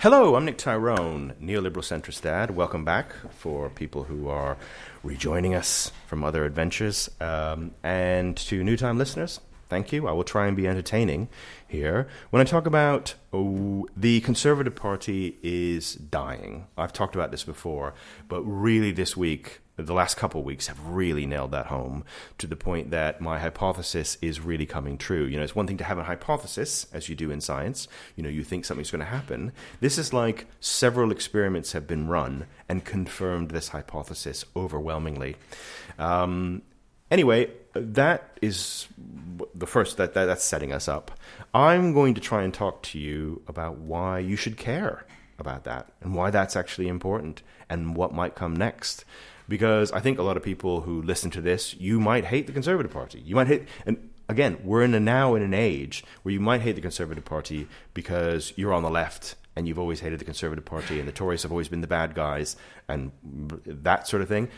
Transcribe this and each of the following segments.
Hello, I'm Nick Tyrone, neoliberal centrist dad. Welcome back for people who are rejoining us from other adventures. And to new time listeners, thank you. I will try and be entertaining here. When I talk about the Conservative Party is dying, I've talked about this before, but really this week, the last couple of weeks have really nailed that home to the point that my hypothesis is really coming true. You know, it's one thing to have a hypothesis, as you do in science. You know, you think something's going to happen. This is like several experiments have been run and confirmed this hypothesis overwhelmingly. Anyway, that is the first, that's setting us up. I'm going to try and talk to you about why you should care about that and why that's actually important and what might come next. Because I think a lot of people who listen to this, you might hate the Conservative Party. You might hate, and again, we're now in an age where you might hate the Conservative Party because you're on the left and you've always hated the Conservative Party and the Tories have always been the bad guys and that sort of thing.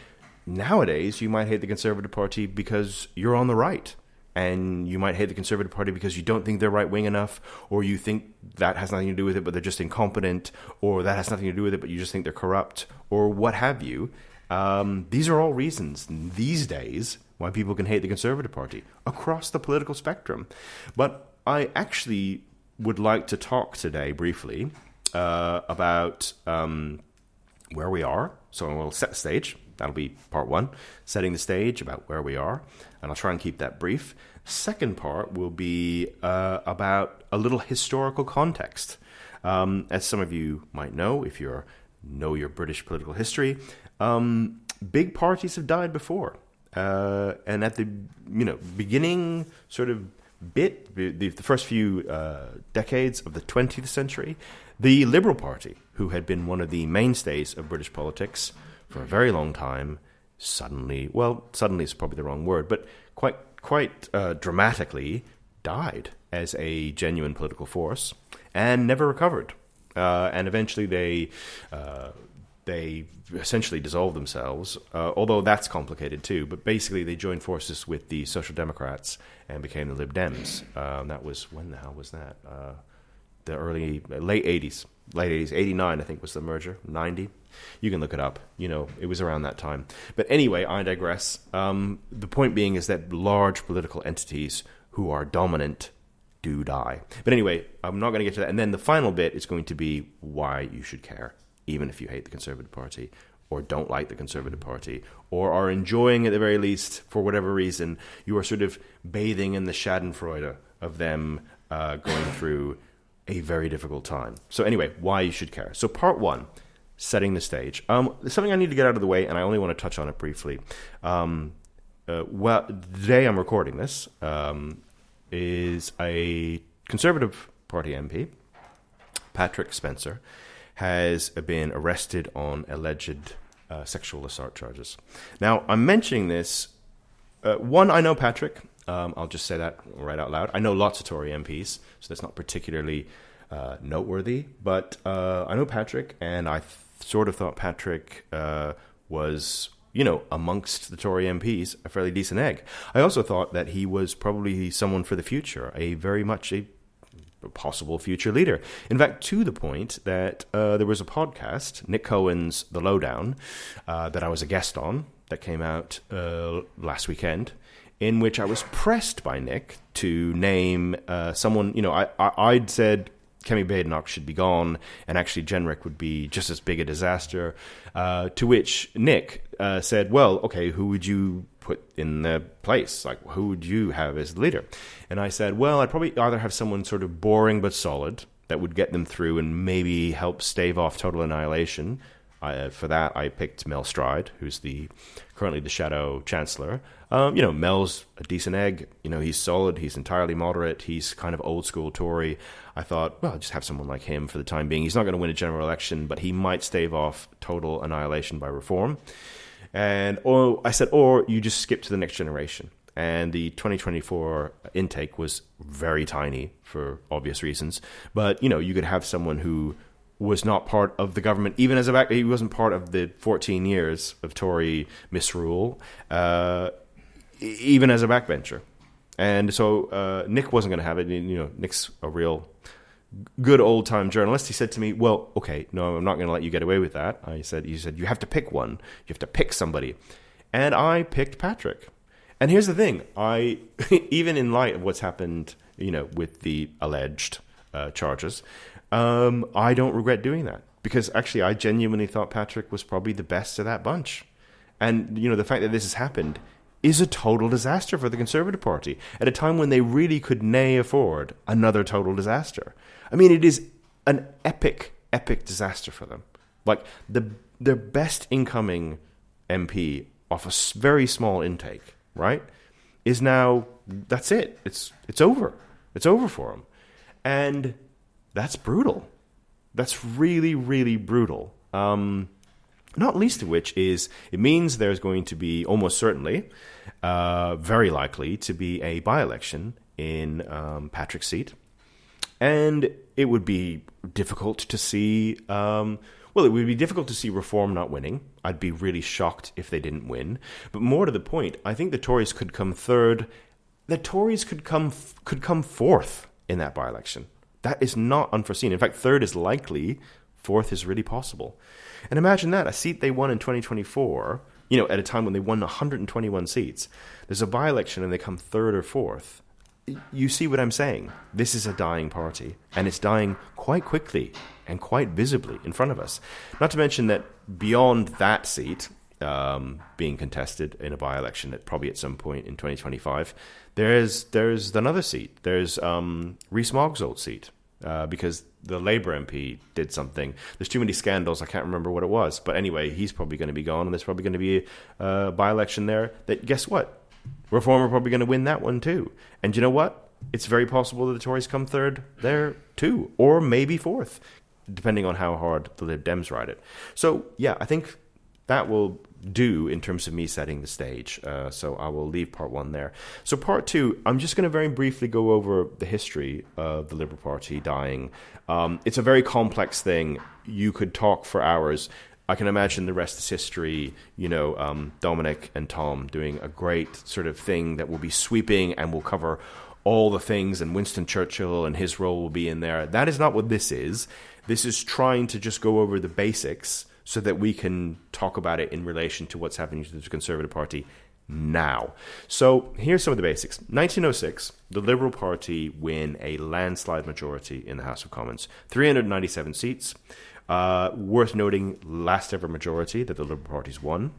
Nowadays, you might hate the Conservative Party because you're on the right. And you might hate the Conservative Party because you don't think they're right-wing enough, or you think that has nothing to do with it, but they're just incompetent, or that has nothing to do with it, but you just think they're corrupt, or what have you. These are all reasons these days why people can hate the Conservative Party across the political spectrum. But I actually would like to talk today briefly about where we are. So we'll set the stage. That'll be part one, setting the stage about where we are. And I'll try and keep that brief. Second part will be about a little historical context. As some of you might know, if you know your British political history, big parties have died before. And at the beginning sort of the first few decades of the 20th century, the Liberal Party, who had been one of the mainstays of British politics for a very long time, suddenly is probably the wrong word, but quite dramatically died as a genuine political force and never recovered. And eventually they essentially dissolved themselves, although that's complicated too. But basically they joined forces with the Social Democrats and became the Lib Dems. That was, when the hell was that? The late 80s. Late 80s, 89 I think was the merger, 90. You can look it up. You know, it was around that time. But anyway, I digress. The point being is that large political entities who are dominant do die. But anyway, I'm not going to get to that. And then the final bit is going to be why you should care, even if you hate the Conservative Party or don't like the Conservative Party or are enjoying, at the very least, for whatever reason, you are sort of bathing in the schadenfreude of them going through a very difficult time. So anyway, why you should care. So part one, setting the stage. Something I need to get out of the way, and I only want to touch on it briefly. Today I'm recording this, is a Conservative Party MP, Patrick Spencer, has been arrested on alleged sexual assault charges. Now, I'm mentioning this. One, I know Patrick. I'll just say that right out loud. I know lots of Tory MPs, so that's not particularly noteworthy. But I know Patrick, and I sort of thought Patrick was, amongst the Tory MPs, a fairly decent egg. I also thought that he was probably someone for the future, very much a possible future leader. In fact, to the point that there was a podcast, Nick Cohen's The Lowdown, that I was a guest on, that came out last weekend, in which I was pressed by Nick to name someone. I'd said Kemi Badenoch should be gone, and actually Jenrick would be just as big a disaster, to which Nick said, well, okay, who would you put in the place? Like, who would you have as the leader? And I said, well, I'd probably either have someone sort of boring but solid that would get them through and maybe help stave off total annihilation. For that, I picked Mel Stride, who's currently the Shadow Chancellor. Mel's a decent egg. He's solid. He's entirely moderate. He's kind of old school Tory. I thought, well, just have someone like him for the time being. He's not going to win a general election, but he might stave off total annihilation by reform. I said, or you just skip to the next generation. And the 2024 intake was very tiny for obvious reasons. But, you could have someone who was not part of the government, even as he wasn't part of the 14 years of Tory misrule, even as a backbencher. And so Nick wasn't going to have it. Nick's a real good old-time journalist, he said to me, well, okay, no, I'm not going to let you get away with that. He said, you have to pick one. You have to pick somebody. And I picked Patrick. And here's the thing. Even in light of what's happened, with the alleged charges, I don't regret doing that. Because actually, I genuinely thought Patrick was probably the best of that bunch. And, the fact that this has happened is a total disaster for the Conservative Party at a time when they really could nay afford another total disaster. I mean, it is an epic, epic disaster for them. Like, their best incoming MP off a very small intake, right, is now, that's it. It's over. It's over for them. And that's brutal. That's really, really brutal. Not least of which is it means there's going to be almost certainly, very likely to be a by-election in Patrick's seat. And it would be difficult to see, it would be difficult to see Reform not winning. I'd be really shocked if they didn't win. But more to the point, I think the Tories could come third. The Tories could come fourth in that by-election. That is not unforeseen. In fact, third is likely, fourth is really possible. And imagine that, a seat they won in 2024, at a time when they won 121 seats. There's a by-election and they come third or fourth. You see what I'm saying? This is a dying party, and it's dying quite quickly and quite visibly in front of us. Not to mention that beyond that seat being contested in a by-election at probably at some point in 2025, there's another seat. There's Rees Mogg's old seat. Because the Labour MP did something. There's too many scandals, I can't remember what it was. But anyway, he's probably going to be gone, and there's probably going to be a by-election there that, guess what? Reform are probably going to win that one too. And you know what? It's very possible that the Tories come third there too, or maybe fourth, depending on how hard the Lib Dems ride it. So, yeah, I think that will do in terms of me setting the stage. So I will leave part one there. So part two, I'm just going to very briefly go over the history of the Liberal Party dying. It's a very complex thing. You could talk for hours. I can imagine the rest is history, Dominic and Tom doing a great sort of thing that will be sweeping and will cover all the things, and Winston Churchill and his role will be in there. That is not what this is. This is trying to just go over the basics so that we can talk about it in relation to what's happening to the Conservative Party now. So here's some of the basics. 1906, the Liberal Party win a landslide majority in the House of Commons. 397 seats. Worth noting, last ever majority that the Liberal Party's won.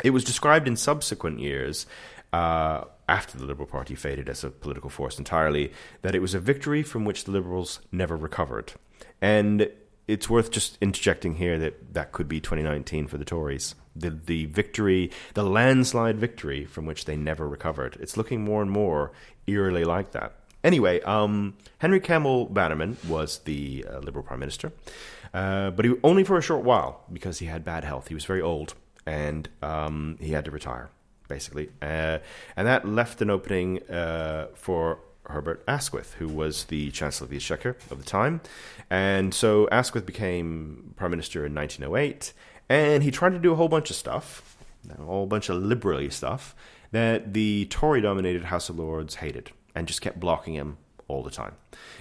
It was described in subsequent years, after the Liberal Party faded as a political force entirely, that it was a victory from which the Liberals never recovered. And it's worth just interjecting here that could be 2019 for the Tories. The victory, the landslide victory from which they never recovered. It's looking more and more eerily like that. Anyway, Henry Campbell Bannerman was the Liberal Prime Minister, but he only for a short while because he had bad health. He was very old, and he had to retire, basically. And that left an opening for Herbert Asquith, who was the Chancellor of the Exchequer of the time. And so Asquith became Prime Minister in 1908, and he tried to do a whole bunch of stuff, a whole bunch of liberal stuff, that the Tory-dominated House of Lords hated and just kept blocking him all the time.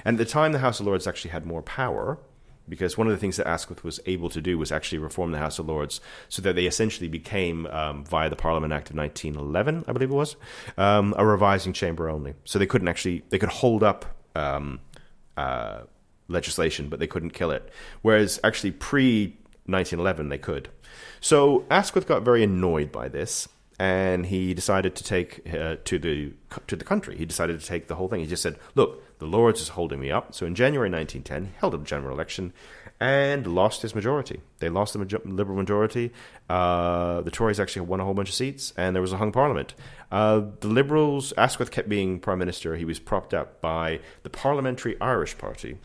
And at the time, the House of Lords actually had more power, because one of the things that Asquith was able to do was actually reform the House of Lords so that they essentially became, via the Parliament Act of 1911, I believe it was, a revising chamber only. So they could hold up legislation, but they couldn't kill it. Whereas actually pre-1911, they could. So Asquith got very annoyed by this, and he decided to take to the country. He decided to take the whole thing. He just said, look, the Lords is holding me up. So in January 1910, he held a general election and lost his majority. They lost the Liberal majority. The Tories actually won a whole bunch of seats, and there was a hung parliament. The Liberals, Asquith kept being Prime Minister. He was propped up by the Parliamentary Irish Party,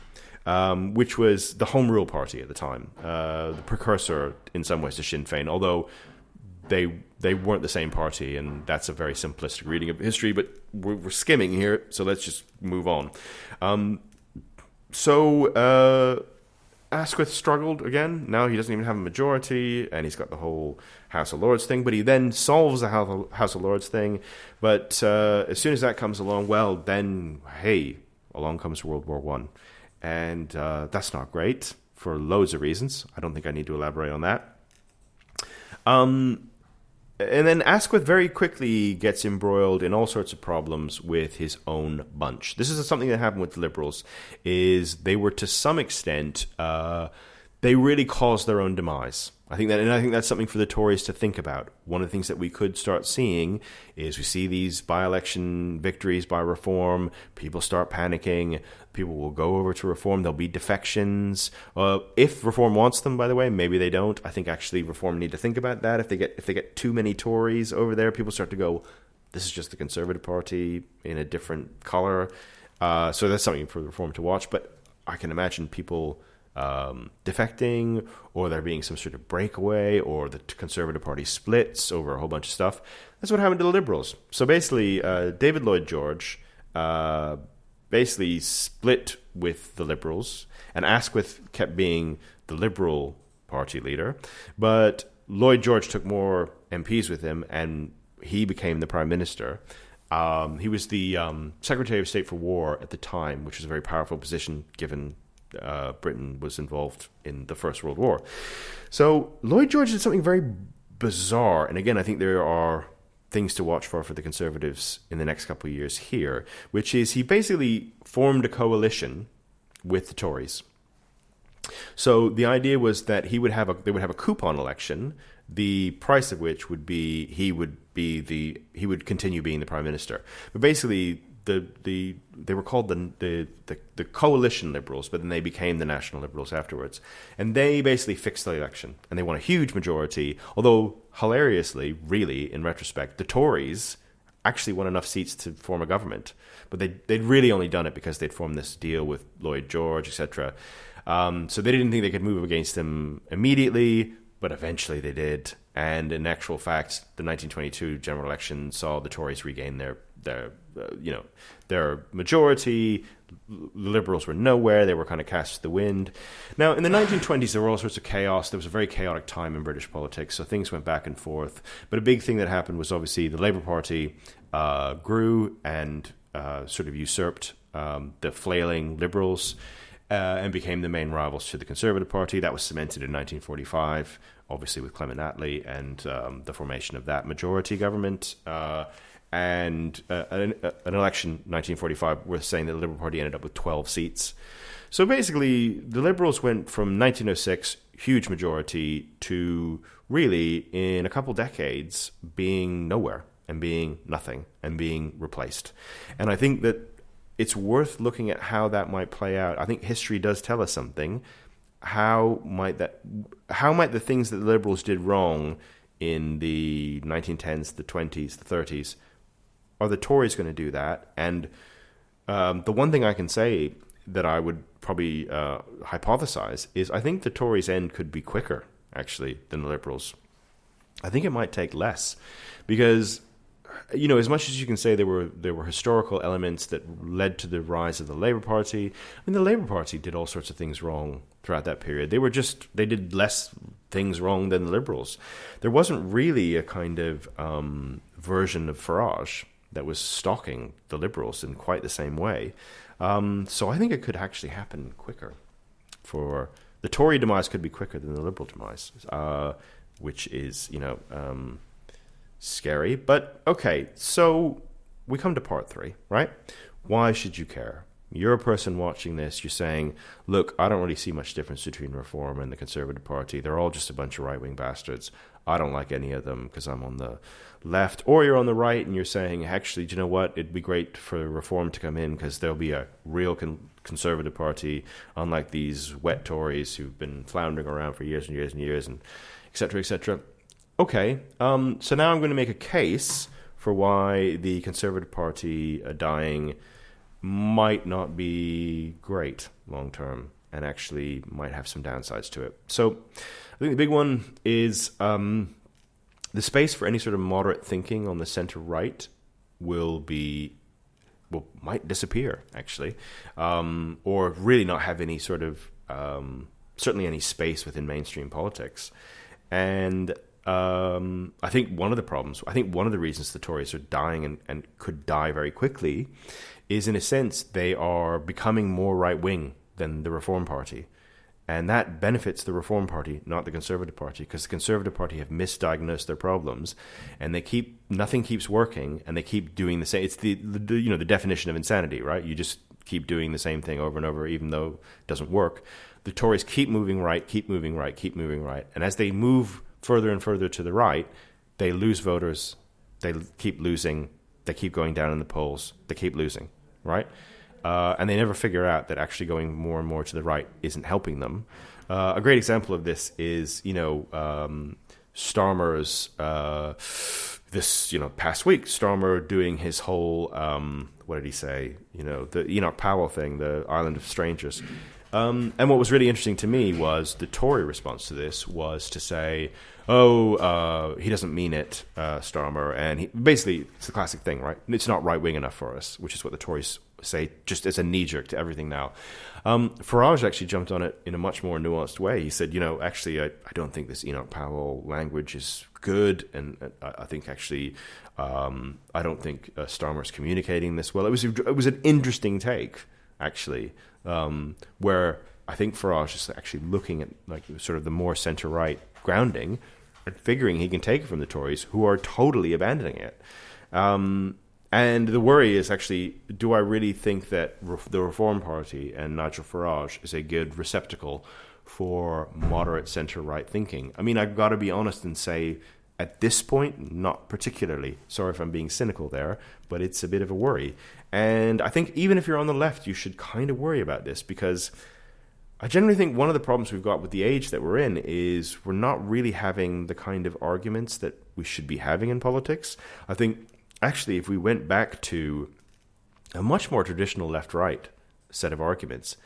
which was the Home Rule Party at the time, the precursor in some ways to Sinn Féin, although they weren't the same party, and that's a very simplistic reading of history, but we're skimming here, so let's just move on. So Asquith struggled again. Now he doesn't even have a majority, and he's got the whole House of Lords thing, but he then solves the House of Lords thing. But as soon as that comes along, well, then, hey, along comes World War I. and that's not great for loads of reasons. I don't think I need to elaborate on that. And then Asquith very quickly gets embroiled in all sorts of problems with his own bunch. This is something that happened with the Liberals, is they were to some extent, they really caused their own demise. I think that's something for the Tories to think about. One of the things that we could start seeing is we see these by-election victories by Reform. People start panicking. People will go over to Reform. There'll be defections. If Reform wants them, by the way, maybe they don't. I think actually Reform need to think about that. If they get too many Tories over there, people start to go, this is just the Conservative Party in a different colour. So that's something for Reform to watch. But I can imagine people defecting, or there being some sort of breakaway, or the Conservative Party splits over a whole bunch of stuff. That's what happened to the Liberals. So basically, David Lloyd George basically split with the Liberals, and Asquith kept being the Liberal Party leader, but Lloyd George took more MPs with him, and he became the Prime Minister. He was the Secretary of State for War at the time, which was a very powerful position given Britain was involved in the First World War. So Lloyd George did something very bizarre, and again, I think there are things to watch for the Conservatives in the next couple of years here, which is he basically formed a coalition with the Tories. So the idea was that they would have a coupon election, the price of which would be he would continue being the Prime Minister. But basically, they were called the coalition Liberals, but then they became the National Liberals afterwards. And they basically fixed the election, and they won a huge majority. Although, hilariously, really, in retrospect, the Tories actually won enough seats to form a government. But they'd really only done it because they'd formed this deal with Lloyd George, etc. So they didn't think they could move against him immediately, but eventually they did. And in actual fact, the 1922 general election saw the Tories regain their majority. The Liberals were nowhere. They were kind of cast to the wind. Now, in the 1920s, there were all sorts of chaos. There was a very chaotic time in British politics, so things went back and forth. But a big thing that happened was obviously the Labour Party grew and sort of usurped the flailing Liberals and became the main rivals to the Conservative Party. That was cemented in 1945, obviously with Clement Attlee and the formation of that majority government. And an election in 1945 was saying that the Liberal Party ended up with 12 seats. So basically, the Liberals went from 1906, huge majority, to really, in a couple decades, being nowhere and being nothing and being replaced. And I think that it's worth looking at how that might play out. I think history does tell us something. How might the things that the Liberals did wrong in the 1910s, the 20s, the 30s, are the Tories going to do that? And the one thing I can say that I would probably hypothesize is I think the Tories' end could be quicker, actually, than the Liberals. I think it might take less because, as much as you can say there were historical elements that led to the rise of the Labour Party, I mean, the Labour Party did all sorts of things wrong throughout that period. They did less things wrong than the Liberals. There wasn't really a kind of version of Farage that was stalking the Liberals in quite the same way. So I think it could actually happen quicker. For the Tory demise could be quicker than the Liberal demise, which is, scary. But okay, so we come to part 3, right? Why should you care? You're a person watching this, you're saying, look, I don't really see much difference between Reform and the Conservative Party. They're all just a bunch of right-wing bastards. I don't like any of them because I'm on the left. Or you're on the right and you're saying, actually, do you know what? It'd be great for Reform to come in because there'll be a real Conservative Party, unlike these wet Tories who've been floundering around for years and years and years, and et cetera, et cetera. Okay, so now I'm going to make a case for why the Conservative Party dying might not be great long term and actually might have some downsides to it. So I think the big one is the space for any sort of moderate thinking on the center right might disappear, actually, or really not have any sort of certainly any space within mainstream politics. And I think one of the reasons the Tories are dying and could die very quickly is, in a sense, they are becoming more right-wing than the Reform Party. And that benefits the Reform Party, not the Conservative Party, because the Conservative Party have misdiagnosed their problems, and nothing keeps working, and they keep doing the same. It's the definition of insanity, right? You just keep doing the same thing over and over, even though it doesn't work. The Tories keep moving right, and as they move further and further to the right, they lose voters. They keep losing. They keep going down in the polls. They keep losing, right? And they never figure out that actually going more and more to the right isn't helping them. A great example of this is, Starmer's, past week, Starmer doing his whole, what did he say? The Enoch Powell thing, the Island of Strangers. And what was really interesting to me was the Tory response to this was to say, he doesn't mean it, Starmer. And basically, it's the classic thing, right? It's not right-wing enough for us, which is what the Tories say just as a knee-jerk to everything now. Farage actually jumped on it in a much more nuanced way. He said, actually, I don't think this Enoch Powell language is good, and I think actually, I don't think Starmer's communicating this well. It was an interesting take, actually, where I think Farage is actually looking at like sort of the more centre-right grounding and figuring he can take it from the Tories, who are totally abandoning it. And the worry is actually, do I really think that the Reform Party and Nigel Farage is a good receptacle for moderate centre-right thinking? I mean, I've got to be honest and say, at this point, not particularly. Sorry if I'm being cynical there, but it's a bit of a worry. And I think even if you're on the left, you should kind of worry about this, because I generally think one of the problems we've got with the age that we're in is we're not really having the kind of arguments that we should be having in politics. I think, actually, if we went back to a much more traditional left-right set of arguments,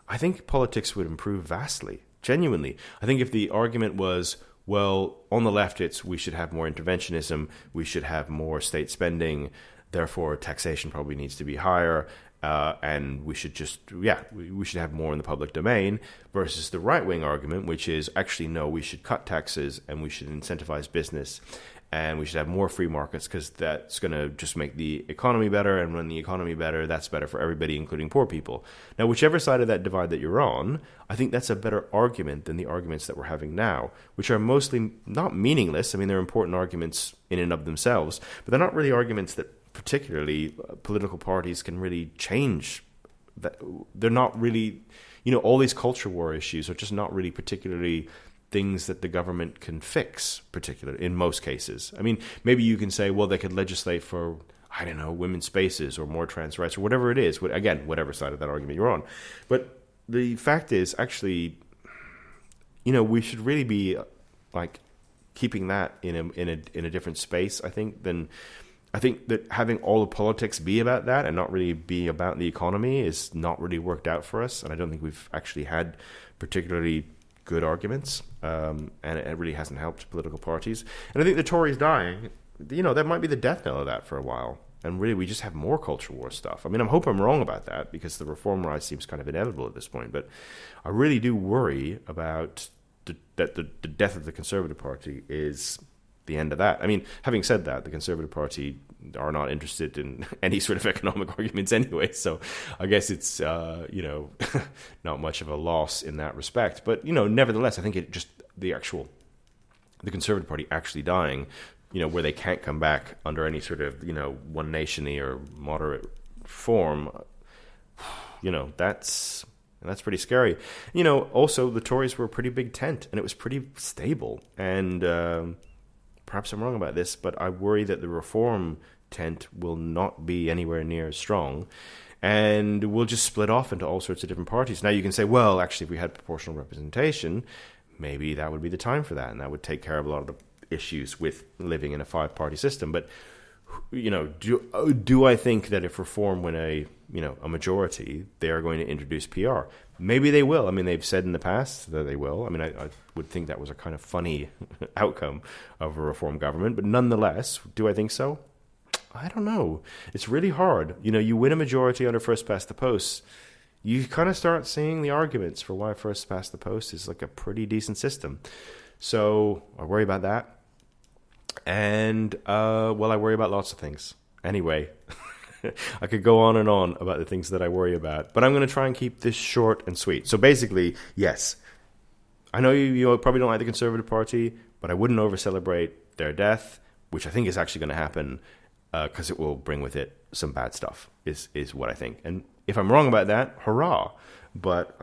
I think politics would improve vastly, genuinely. I think if the argument was, well, on the left, it's we should have more interventionism, we should have more state spending, therefore taxation probably needs to be higher, and we should we should have more in the public domain, versus the right-wing argument, which is actually, no, we should cut taxes and we should incentivize business, and we should have more free markets because that's going to just make the economy better, and when the economy better, that's better for everybody, including poor people. Now, whichever side of that divide that you're on, I think that's a better argument than the arguments that we're having now, which are mostly not meaningless. I mean, they're important arguments in and of themselves, but they're not really arguments that particularly political parties can really change. They're not really, all these culture war issues are just not really particularly things that the government can fix, particularly in most cases. I mean, maybe you can say, well, they could legislate for, I don't know, women's spaces or more trans rights or whatever it is. Again, whatever side of that argument you're on. But the fact is, actually, we should really be like keeping that in a different space, I think, than I think that having all the politics be about that and not really be about the economy is not really worked out for us. And I don't think we've actually had particularly good arguments, and it really hasn't helped political parties. And I think the Tories dying, that might be the death knell of that for a while. And really, we just have more culture war stuff. I mean, I hope I'm wrong about that, because the reform rise seems kind of inevitable at this point. But I really do worry about that the death of the Conservative Party is the end of that. I mean, having said that, the Conservative Party are not interested in any sort of economic arguments anyway, so I guess it's not much of a loss in that respect. But nevertheless, I think the Conservative Party actually dying, where they can't come back under any sort of one nation-y or moderate form, that's pretty scary. Also the Tories were a pretty big tent, and it was pretty stable. And perhaps I'm wrong about this, but I worry that the reform tent will not be anywhere near as strong, and we'll just split off into all sorts of different parties. Now you can say, well, actually, if we had proportional representation, maybe that would be the time for that, and that would take care of a lot of the issues with living in a five-party system. But do I think that if reform win a majority, they are going to introduce PR? Maybe they will. I mean, they've said in the past that they will. I mean, I would think that was a kind of funny outcome of a reform government. But nonetheless, do I think so? I don't know. It's really hard. You win a majority under first past the post, you kind of start seeing the arguments for why first past the post is like a pretty decent system. So I worry about that. And, I worry about lots of things. Anyway, I could go on and on about the things that I worry about, but I'm going to try and keep this short and sweet. So basically, yes, I know you probably don't like the Conservative Party, but I wouldn't over-celebrate their death, which I think is actually going to happen because it will bring with it some bad stuff, is what I think. And if I'm wrong about that, hurrah. But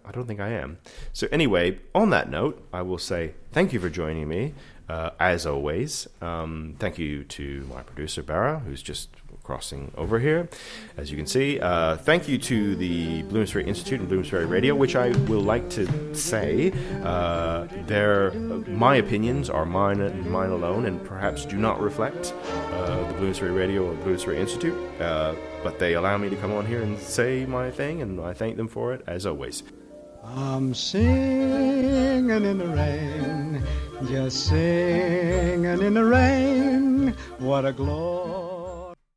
I don't think I am. So anyway, on that note, I will say thank you for joining me, as always. Thank you to my producer, Barra, who's just crossing over here, as you can see. Thank you to the Bloomsbury Institute and Bloomsbury Radio, which I will like to say, my opinions are mine and mine alone, and perhaps do not reflect the Bloomsbury Radio or Bloomsbury Institute, but they allow me to come on here and say my thing, and I thank them for it, as always. I'm singing in the rain, just singing in the rain, what a glory.